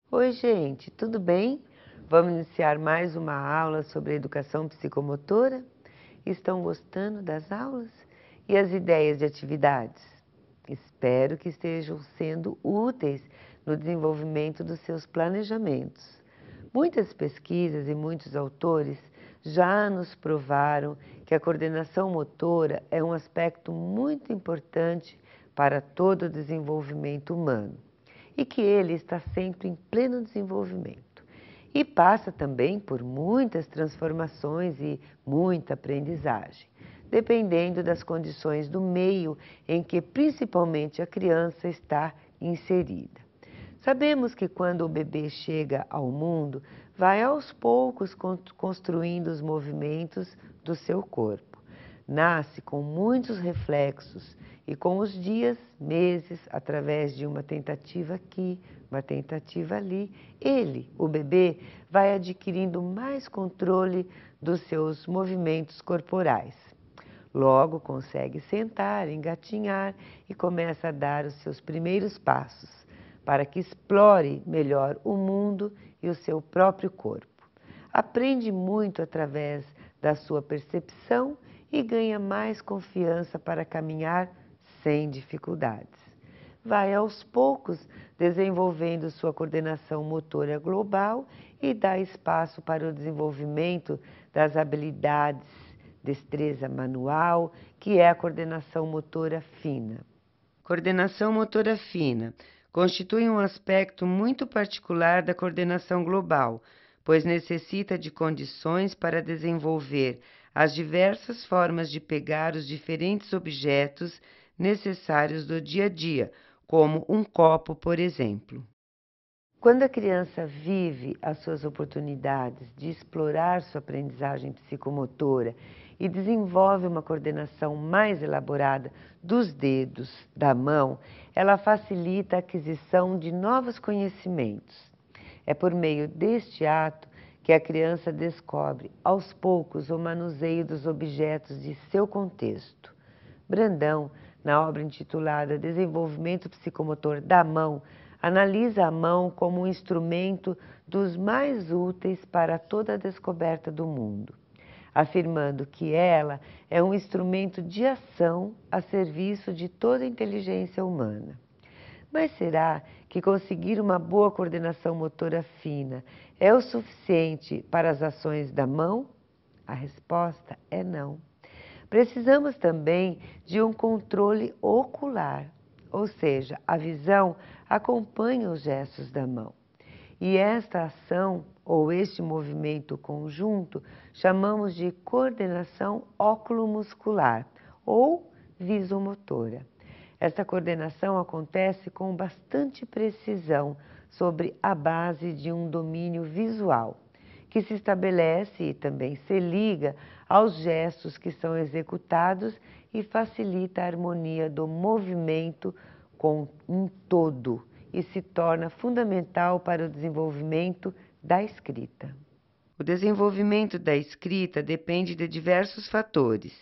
Oi, gente, tudo bem? Vamos iniciar mais uma aula sobre educação psicomotora? Estão gostando das aulas e as ideias de atividades? Espero que estejam sendo úteis no desenvolvimento dos seus planejamentos. Muitas pesquisas e muitos autores já nos provaram que a coordenação motora é um aspecto muito importante para todo o desenvolvimento humano e que ele está sempre em pleno desenvolvimento. E passa também por muitas transformações e muita aprendizagem, dependendo das condições do meio em que principalmente a criança está inserida. Sabemos que quando o bebê chega ao mundo, vai aos poucos construindo os movimentos do seu corpo. Nasce com muitos reflexos e com os dias, meses, através de uma tentativa aqui, uma tentativa ali, ele, o bebê, vai adquirindo mais controle dos seus movimentos corporais. Logo consegue sentar, engatinhar e começa a dar os seus primeiros passos para que explore melhor o mundo e o seu próprio corpo. Aprende muito através da sua percepção e ganha mais confiança para caminhar sem dificuldades. Vai aos poucos desenvolvendo sua coordenação motora global e dá espaço para o desenvolvimento das habilidades, destreza manual, que é a coordenação motora fina. Coordenação motora fina constitui um aspecto muito particular da coordenação global, pois necessita de condições para desenvolver as diversas formas de pegar os diferentes objetos necessários do dia a dia, como um copo, por exemplo. Quando a criança vive as suas oportunidades de explorar sua aprendizagem psicomotora e desenvolve uma coordenação mais elaborada dos dedos, da mão, ela facilita a aquisição de novos conhecimentos. É por meio deste ato que a criança descobre, aos poucos, o manuseio dos objetos de seu contexto. Brandão, na obra intitulada Desenvolvimento Psicomotor da Mão, analisa a mão como um instrumento dos mais úteis para toda a descoberta do mundo, afirmando que ela é um instrumento de ação a serviço de toda a inteligência humana. Mas será que conseguir uma boa coordenação motora fina é o suficiente para as ações da mão? A resposta é não. Precisamos também de um controle ocular, ou seja, a visão acompanha os gestos da mão. E esta ação, ou este movimento conjunto, chamamos de coordenação óculo-muscular ou visomotora. Esta coordenação acontece com bastante precisão sobre a base de um domínio visual, que se estabelece e também se liga aos gestos que são executados e facilita a harmonia do movimento com um todo e se torna fundamental para o desenvolvimento da escrita. O desenvolvimento da escrita depende de diversos fatores: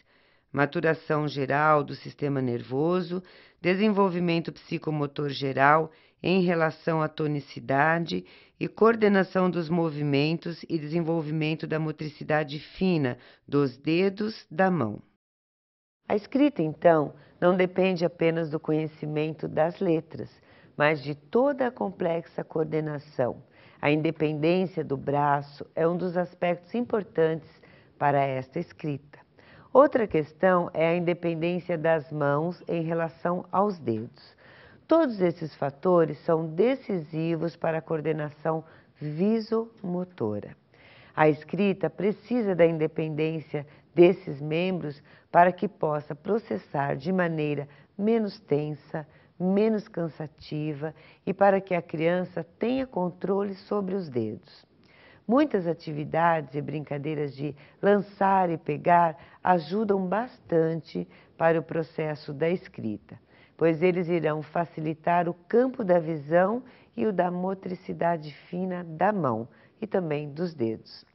maturação geral do sistema nervoso, desenvolvimento psicomotor geral em relação à tonicidade e coordenação dos movimentos e desenvolvimento da motricidade fina dos dedos da mão. A escrita, então, não depende apenas do conhecimento das letras, mas de toda a complexa coordenação. A independência do braço é um dos aspectos importantes para esta escrita. Outra questão é a independência das mãos em relação aos dedos. Todos esses fatores são decisivos para a coordenação visomotora. A escrita precisa da independência desses membros para que possa processar de maneira menos tensa, menos cansativa e para que a criança tenha controle sobre os dedos. Muitas atividades e brincadeiras de lançar e pegar ajudam bastante para o processo da escrita. pois eles irão facilitar o campo da visão e o da motricidade fina da mão e também dos dedos.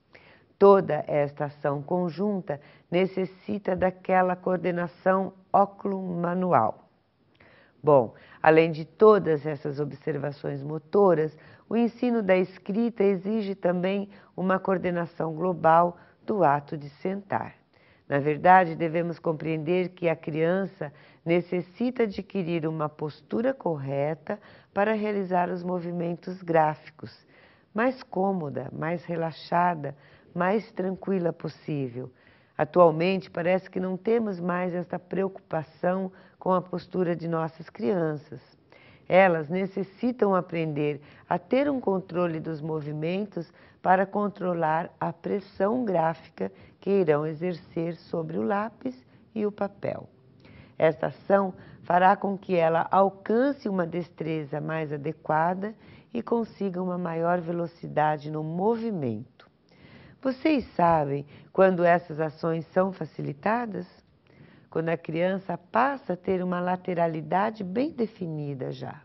Toda esta ação conjunta necessita daquela coordenação óculo-manual. Bom, além de todas essas observações motoras, o ensino da escrita exige também uma coordenação global do ato de sentar. Na verdade, devemos compreender que a criança necessita adquirir uma postura correta para realizar os movimentos gráficos, mais cômoda, mais relaxada, mais tranquila possível. Atualmente, parece que não temos mais esta preocupação com a postura de nossas crianças. Elas necessitam aprender a ter um controle dos movimentos para controlar a pressão gráfica que irão exercer sobre o lápis e o papel. Esta ação fará com que ela alcance uma destreza mais adequada e consiga uma maior velocidade no movimento. Vocês sabem quando essas ações são facilitadas? Quando a criança passa a ter uma lateralidade bem definida já.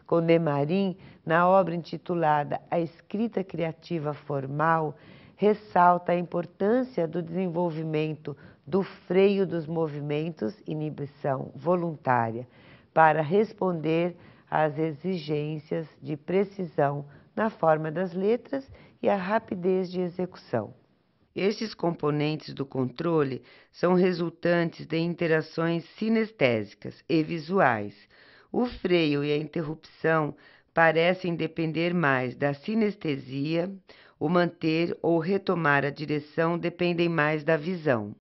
Condemarim, na obra intitulada A Escrita Criativa Formal, ressalta a importância do desenvolvimento do freio dos movimentos, inibição voluntária, para responder às exigências de precisão na forma das letras e a rapidez de execução. Estes componentes do controle são resultantes de interações sinestésicas e visuais. O freio e a interrupção parecem depender mais da sinestesia, o manter ou retomar a direção dependem mais da visão.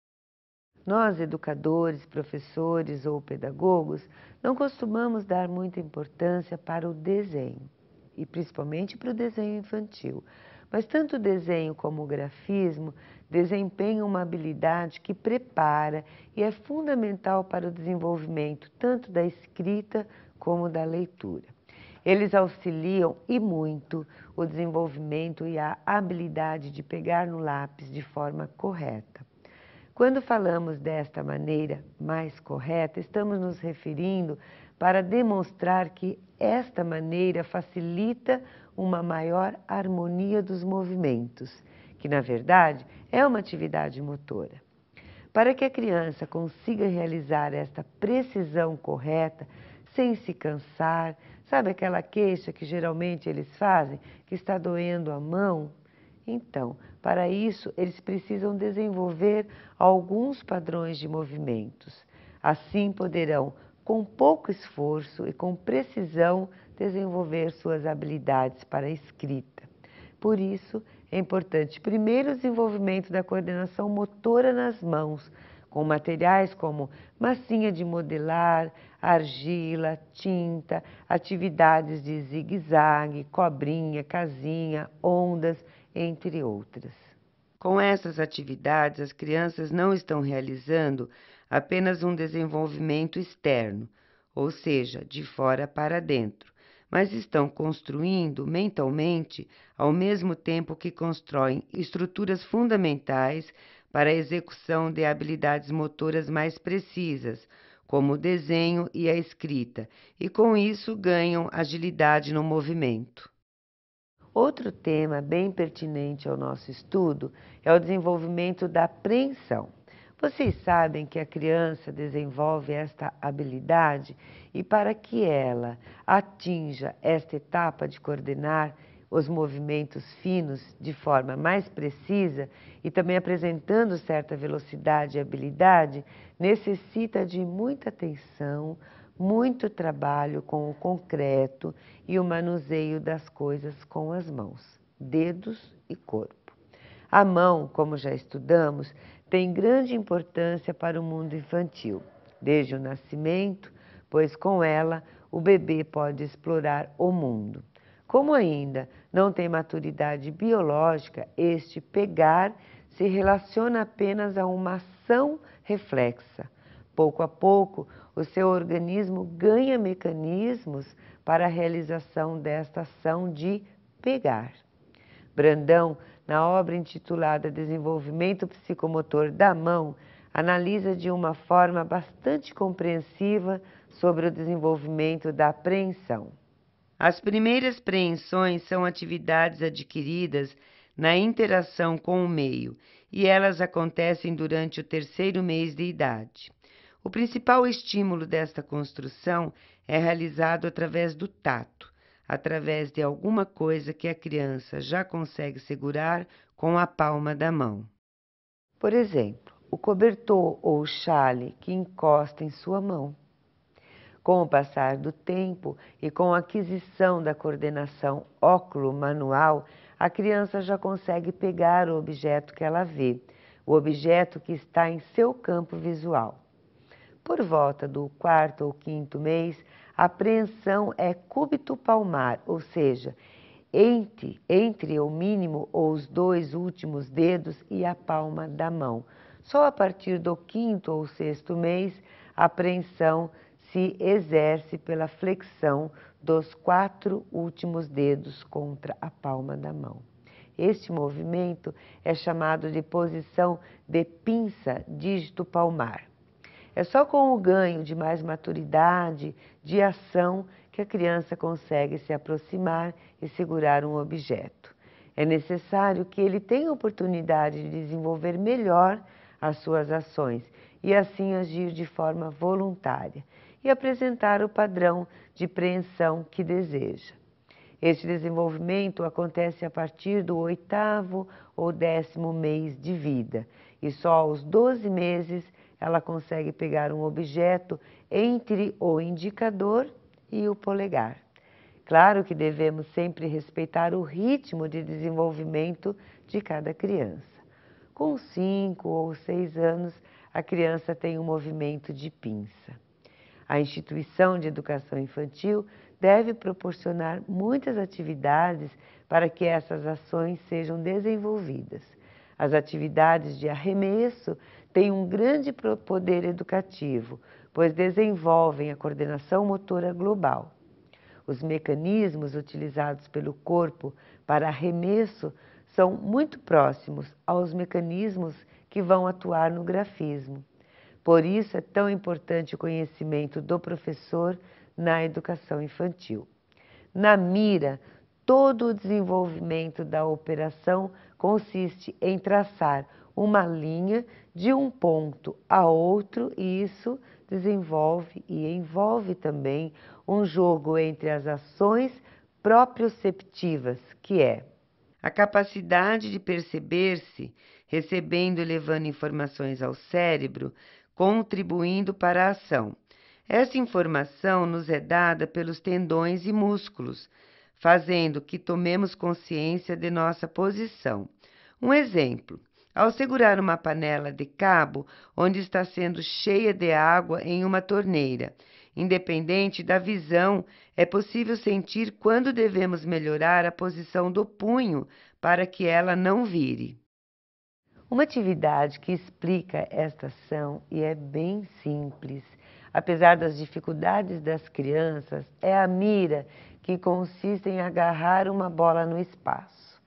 Nós, educadores, professores ou pedagogos, não costumamos dar muita importância para o desenho, e principalmente para o desenho infantil. Mas tanto o desenho como o grafismo desempenham uma habilidade que prepara e é fundamental para o desenvolvimento tanto da escrita como da leitura. Eles auxiliam e muito o desenvolvimento e a habilidade de pegar no lápis de forma correta. Quando falamos desta maneira mais correta, estamos nos referindo para demonstrar que esta maneira facilita uma maior harmonia dos movimentos, que na verdade é uma atividade motora. Para que a criança consiga realizar esta precisão correta, sem se cansar, sabe aquela queixa que geralmente eles fazem, que está doendo a mão? Então, para isso, eles precisam desenvolver alguns padrões de movimentos. Assim poderão, com pouco esforço e com precisão, desenvolver suas habilidades para a escrita. Por isso, é importante primeiro o desenvolvimento da coordenação motora nas mãos, com materiais como massinha de modelar, argila, tinta, atividades de zigue-zague, cobrinha, casinha, ondas, entre outras. Com essas atividades, as crianças não estão realizando apenas um desenvolvimento externo, ou seja, de fora para dentro, mas estão construindo mentalmente, ao mesmo tempo que constroem estruturas fundamentais para a execução de habilidades motoras mais precisas, como o desenho e a escrita, e com isso ganham agilidade no movimento. Outro tema bem pertinente ao nosso estudo é o desenvolvimento da apreensão. Vocês sabem que a criança desenvolve esta habilidade e para que ela atinja esta etapa de coordenar os movimentos finos de forma mais precisa e também apresentando certa velocidade e habilidade, necessita de muita atenção, muito trabalho com o concreto e o manuseio das coisas com as mãos, dedos e corpo. A mão, como já estudamos, tem grande importância para o mundo infantil, desde o nascimento, pois com ela o bebê pode explorar o mundo. Como ainda não tem maturidade biológica, este pegar se relaciona apenas a uma ação reflexa. Pouco a pouco, o seu organismo ganha mecanismos para a realização desta ação de pegar. Brandão, na obra intitulada Desenvolvimento Psicomotor da Mão, analisa de uma forma bastante compreensiva sobre o desenvolvimento da apreensão. As primeiras preensões são atividades adquiridas na interação com o meio e elas acontecem durante o terceiro mês de idade. O principal estímulo desta construção é realizado através do tato, através de alguma coisa que a criança já consegue segurar com a palma da mão. Por exemplo, o cobertor ou o chale que encosta em sua mão. Com o passar do tempo e com a aquisição da coordenação óculo-manual, a criança já consegue pegar o objeto que ela vê, o objeto que está em seu campo visual. Por volta do 4º ou 5º mês, a apreensão é cúbito-palmar, ou seja, entre o mínimo ou os 2 últimos dedos e a palma da mão. Só a partir do 5º ou 6º mês, a apreensão se exerce pela flexão dos 4 últimos dedos contra a palma da mão. Este movimento é chamado de posição de pinça dígito palmar. É só com o ganho de mais maturidade, de ação, que a criança consegue se aproximar e segurar um objeto. É necessário que ele tenha oportunidade de desenvolver melhor as suas ações e assim agir de forma voluntária e apresentar o padrão de preensão que deseja. Este desenvolvimento acontece a partir do 8º ou 10º mês de vida e só aos 12 meses ela consegue pegar um objeto entre o indicador e o polegar. Claro que devemos sempre respeitar o ritmo de desenvolvimento de cada criança. Com 5 ou 6 anos, a criança tem um movimento de pinça. A instituição de educação infantil deve proporcionar muitas atividades para que essas ações sejam desenvolvidas. As atividades de arremesso têm um grande poder educativo, pois desenvolvem a coordenação motora global. Os mecanismos utilizados pelo corpo para arremesso são muito próximos aos mecanismos que vão atuar no grafismo. Por isso é tão importante o conhecimento do professor na educação infantil. Na mira, todo o desenvolvimento da operação consiste em traçar uma linha de um ponto a outro e isso desenvolve e envolve também um jogo entre as ações proprioceptivas, que é a capacidade de perceber-se, recebendo e levando informações ao cérebro, contribuindo para a ação. Essa informação nos é dada pelos tendões e músculos, fazendo que tomemos consciência de nossa posição. Um exemplo: ao segurar uma panela de cabo onde está sendo cheia de água em uma torneira, independente da visão, é possível sentir quando devemos melhorar a posição do punho para que ela não vire. Uma atividade que explica esta ação e é bem simples, apesar das dificuldades das crianças, é a mira, que consiste em agarrar uma bola no espaço.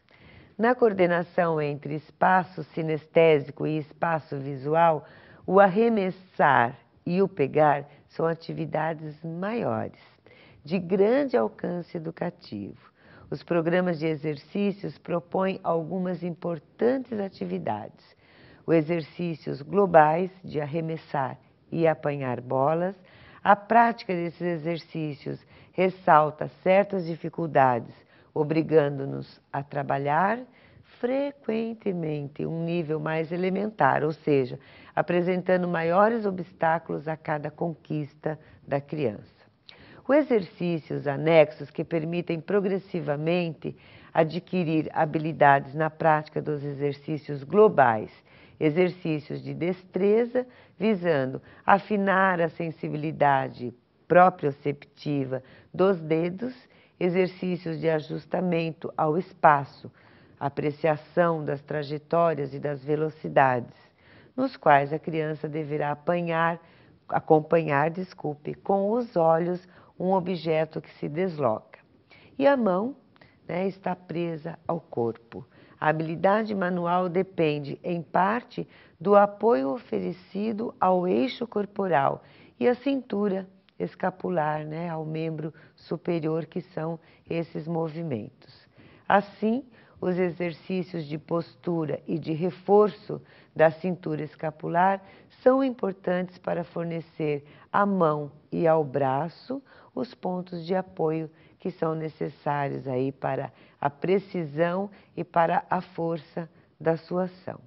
Na coordenação entre espaço sinestésico e espaço visual, o arremessar e o pegar são atividades maiores, de grande alcance educativo. Os programas de exercícios propõem algumas importantes atividades. Os exercícios globais de arremessar e apanhar bolas. A prática desses exercícios ressalta certas dificuldades, obrigando-nos a trabalhar frequentemente um nível mais elementar, ou seja, apresentando maiores obstáculos a cada conquista da criança. Os exercícios anexos que permitem progressivamente adquirir habilidades na prática dos exercícios globais, exercícios de destreza, visando afinar a sensibilidade proprioceptiva dos dedos, exercícios de ajustamento ao espaço, apreciação das trajetórias e das velocidades, nos quais a criança deverá acompanhar com os olhos um objeto que se desloca. E a mão, está presa ao corpo. A habilidade manual depende, em parte, do apoio oferecido ao eixo corporal e à cintura escapular, né, ao membro superior, que são esses movimentos. Assim, os exercícios de postura e de reforço da cintura escapular são importantes para fornecer à mão e ao braço os pontos de apoio que são necessários aí para a precisão e para a força da sua ação.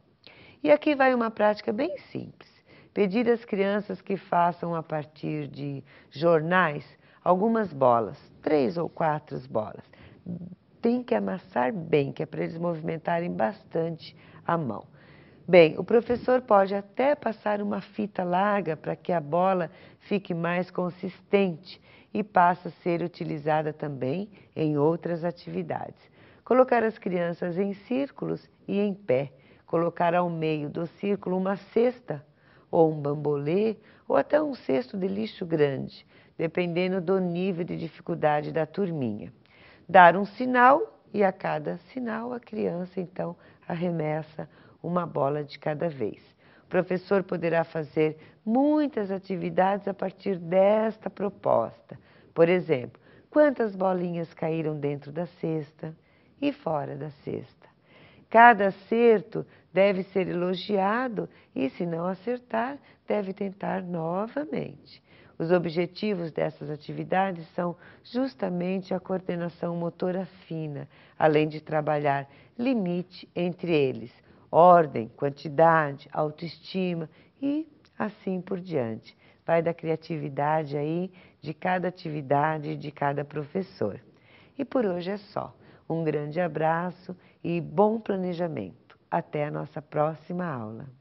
E aqui vai uma prática bem simples. Pedir às crianças que façam a partir de jornais algumas bolas, 3 ou 4 bolas. Tem que amassar bem, que é para eles movimentarem bastante a mão. Bem, o professor pode até passar uma fita larga para que a bola fique mais consistente e passe a ser utilizada também em outras atividades. Colocar as crianças em círculos e em pé. Colocar ao meio do círculo uma cesta, ou um bambolê, ou até um cesto de lixo grande, dependendo do nível de dificuldade da turminha. Dar um sinal e a cada sinal a criança então arremessa uma bola de cada vez. O professor poderá fazer muitas atividades a partir desta proposta. Por exemplo, quantas bolinhas caíram dentro da cesta e fora da cesta? Cada acerto deve ser elogiado e, se não acertar, deve tentar novamente. Os objetivos dessas atividades são justamente a coordenação motora fina, além de trabalhar limite entre eles, ordem, quantidade, autoestima e assim por diante. Vai da criatividade aí de cada atividade de cada professor. E por hoje é só. Um grande abraço e bom planejamento. Até a nossa próxima aula.